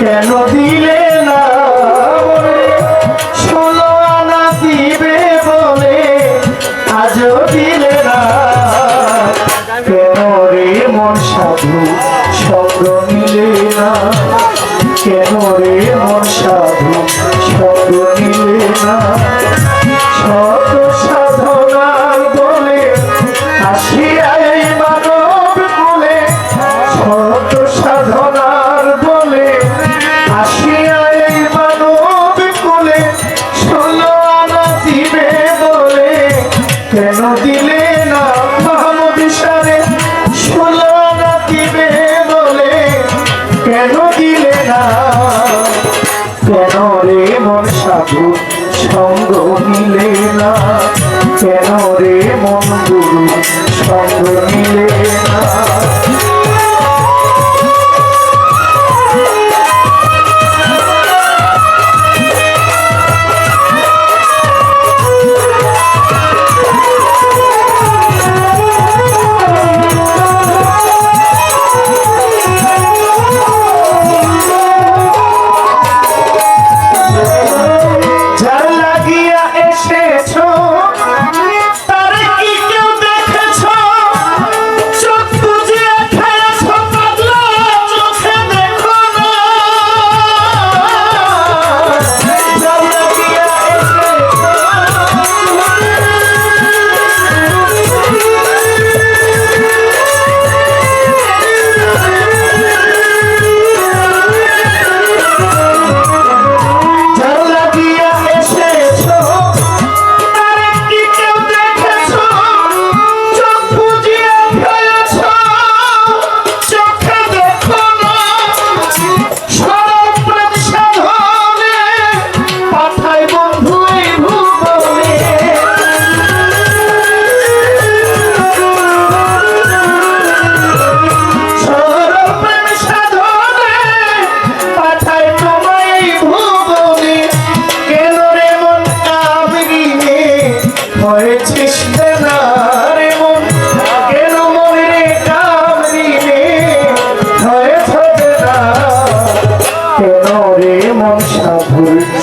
কেন দিলে না বলে 16 আনা দিবে বলে আজও দিলে না কেন রে মন সাধু সঙ্গ মিলে না কেন রে মন সাধু সঙ্গ মিলে না শত সাধনার বলে আসিয়া এই মানব কুলে শত সাধনার বলে আসিয়া এই মানব কুলে 16 আনা দিবে বলে কেন দিলে না মাহমুদ সারে 16 আনা দিবে বলে কেন দিলে না কেন রে মন সাধু সঙ্গ মিলে না কেন রে মন গুরু সঙ্গ মিলে না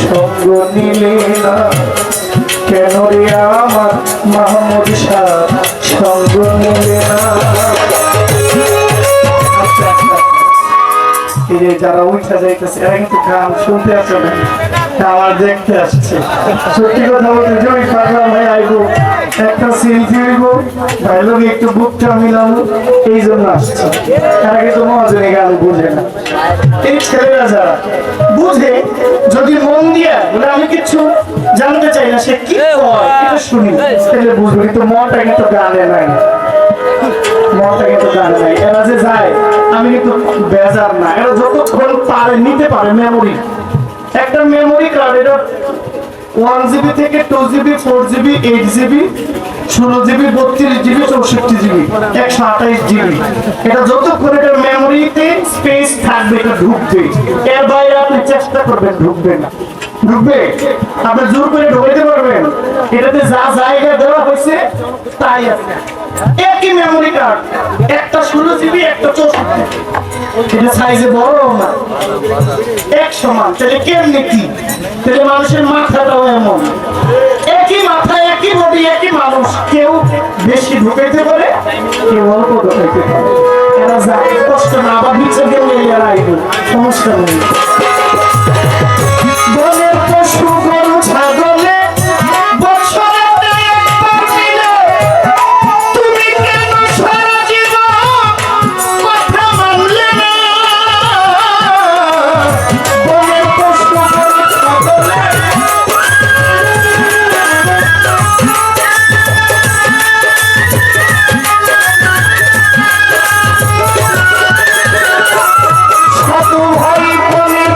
সঙ্গ নিলে না কেন রে আমার মাহমুদ শাহ সঙ্গ নিলে না যারা উঠা যাইতেছে এরা কিন্তু গান শুনতে আসে না আমার দেখতে আসছে সত্যি কথা বলতে যে ওই পাগলা ভাই আইবো একটা সেলফি হইব ভাই লোক একটু বুকটা মিলাবো এই জন্য আসছে তারা কিন্তু মহাজনী গান বুঝে না এই ছেলেরা যারা বুঝে যদি মন দিয়া বলে আমি কিছু জানতে চাই না সে কি এটা শুনি ছেলে বুঝবে কিন্তু মনটা কিন্তু গানে নাই মনটা কিন্তু গানে নাই এরা যে যায় আমি কিন্তু বেজার না এরা যতক্ষণ পারে নিতে পারে মেমোরি একটা মেমোরি কার্ড এটা 1GB থেকে 2GB 4GB 8GB 16GB 32GB 64GB 128GB এটা যতক্ষণ এটা মেমোরিতে স্পেস থাকবে এটা ঢুকবে এর বাইরে আপনি চেষ্টা করবেন ঢুকবে না ঢুকবে আপনি জোর করে ঢুকাইতে পারবেন এটাতে যা জায়গা দেওয়া হয়েছে তাই আছে একই মেমোরি কার্ড একটা 16GB একটা 64 এটা সাইজে বড় না এক সমান তাহলে কেমনে কি তাহলে মানুষের মাথাটাও এমন একই মাথা একই বডি একই মানুষ কেউ বেশি ঢুকাইতে পারে কেউ অল্প ঢুকাইতে পারে এরা যায় কষ্ট না আবার নিচে গেলে এরা আইবে সমস্যা নেই বনের পশু গরু ছাগলে ভাই বনের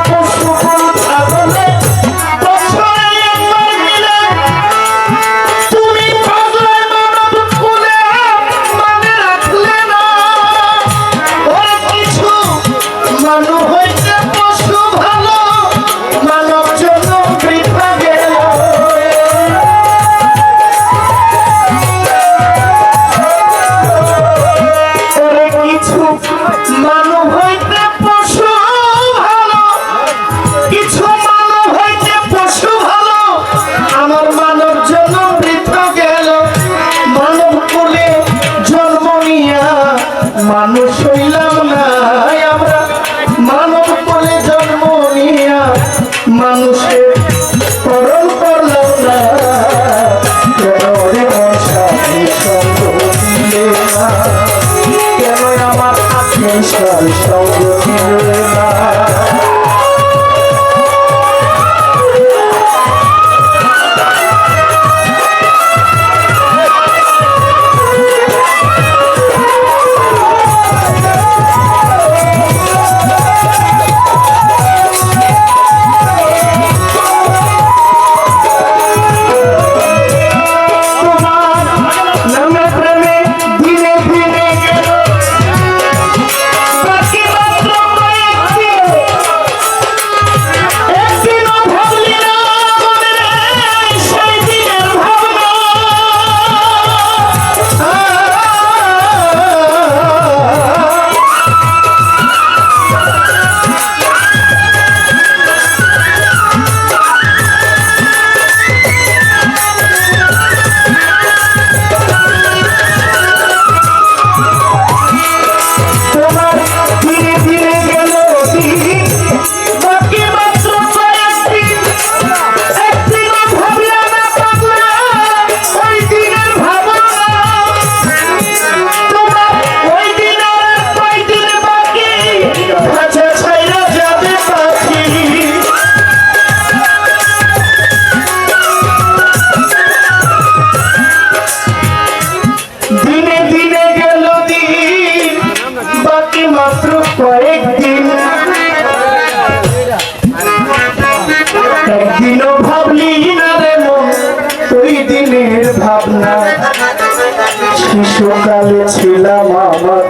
ছিলাম আমার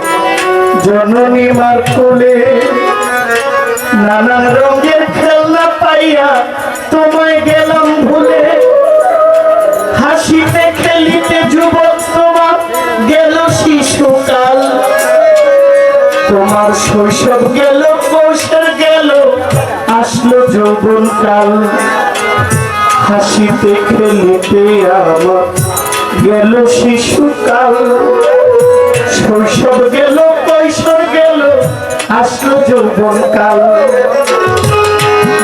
জননী মার কোলে, নানান রঙের খেলনা পাইয়া তোমায় গেলাম ভুলে, হাসিতে খেলিতে যুবক তোমার গেল শিশুকাল, তোমার শৈশব গেল কৈশোর গেল আসলো যৌবন কাল, হাসিতে খেলিতে আমার গেল শিশুকাল, শৈশব গেল কৈশোর গেল আসলো যৌবন কাল,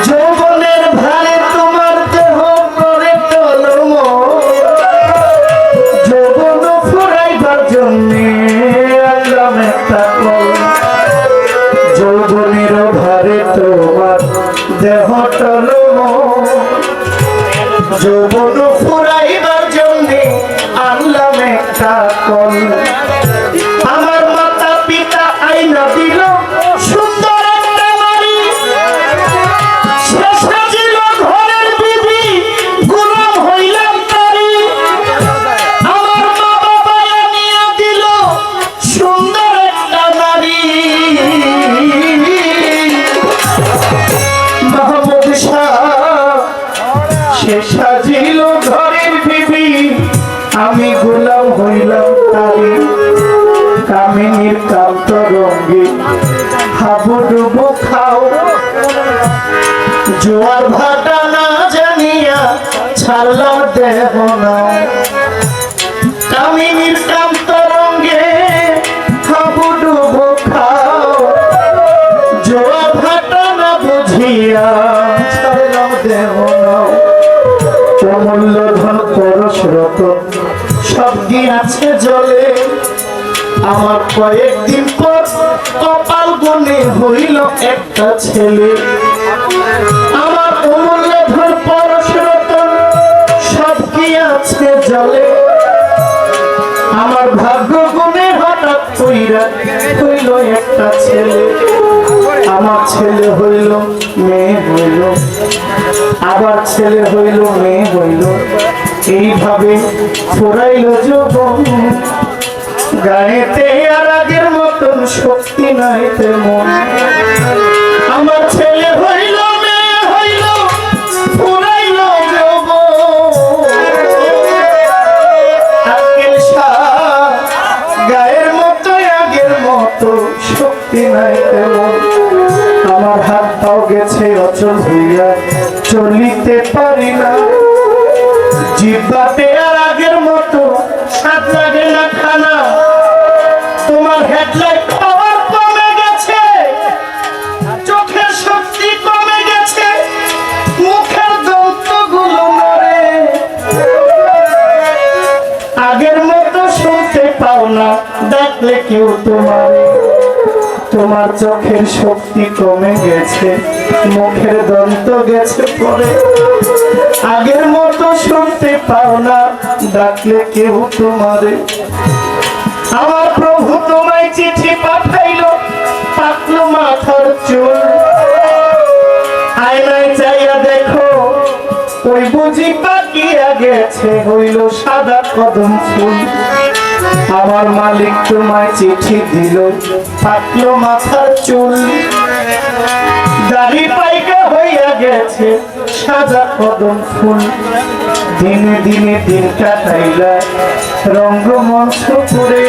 যৌবনের ভারে তোমার দেহ করে টলম, যৌবন ফুরাইবার জন্যে আনলাম একটা কল, যৌবনের ভারে তোমার দেহ টলম, যৌবন ফুরাইবার জন্যে আনলাম একটা কল, আমার মাতা পিতা আইনা দিল সুন্দর একটা বাড়ি, সে সাজিল ঘরের বিবি গোলাম হইলাম তারি, আমার মা বাবা আনিয়া দিল সুন্দর একটা নারী, মাহমুদ শাহ সে সাজিল ঘরের বিবি আমি গোলাম হইলাম তারি, কামিনীর কান্ত রঙ্গে হাবুডুবু খাও, জোয়ার ভাটা না জানিয়া ছাড়লাম দেহ না, কামিনীর কান্ত রঙ্গে হাবুডুবু খাও, জোয়ার ভাটা না বুঝিয়া ছাড়লাম দেহ না, অমূল্য ধন পরশ রতন সব গিয়াছে জলে, আমার কয়েকদিন পর কপাল গুনে হইল একটা ছেলে, আমার অমূল্য ধন পরশ রতন সব গিয়াছে জলে, আমার ভাগ্য গুনে হঠাৎ কইরা হইল একটা ছেলে, আমার ছেলে হইল মেয়ে হইল, আবার ছেলে হইল মেয়ে হইল, এইভাবে ফুরাইল যৌবন, গায়েতে আর আগের মতন শক্তি নাই তেমন, আমার ছেলে হইল মেয়ে হইল ফুরাইল যৌবন, আকেল শাহ গায়ের মতো আগের মতো শক্তি নাই তেমন, আমার হাত পাও গেছে অচল হইয়া চলিতে পারি না, জিহ্বাতে আর আগের মতো স্বাদ লাগে না খানা, তোমার হেডলাইট পাওয়ার কমে গেছে, চোখের শক্তি কমে গেছে, মুখের দন্তগুলো নড়ে, আগের মতো শুনতে পাও না ডাকলে কেউ তোমারে, তোমার চোখের শক্তি কমে গেছে, মুখের দন্ত গেছে পরে, আগের মতো শুনতে পাও না ডাকলে কেউ তোমারে, আমার প্রভু তোমায় চিঠি পাঠাইল পাতলো মাথার চুল, আয়নায় চাইয়া দেখো ওই বুঝি পাকিয়া গেছে হইল সাদা কদম ফুল, আমার মালিক তোমায় চিঠি দিল পাতলো মাথার চুল, দাড়ি পাইকা হইয়া গেছে সাদা কদম ফুল, দিনে দিনে দিন কাটাইলা রঙ্গমঞ্চ করে,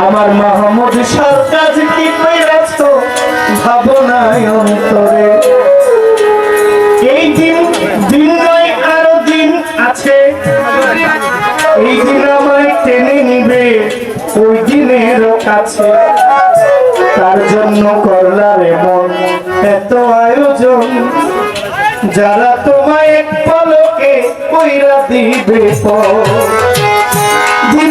আমার মাহমুদ সরকার কি কইরাছ ভাবনায় অন্তরে, এই দিন দিন নয় আরো দিন আছে, এই দিন আমায় টেনে নিবে ওই দিনেরও কাছে, তার জন্য করলাম এমন এত আয়োজন, যারা তোমায় এক পলকে কইরা দিবে দিন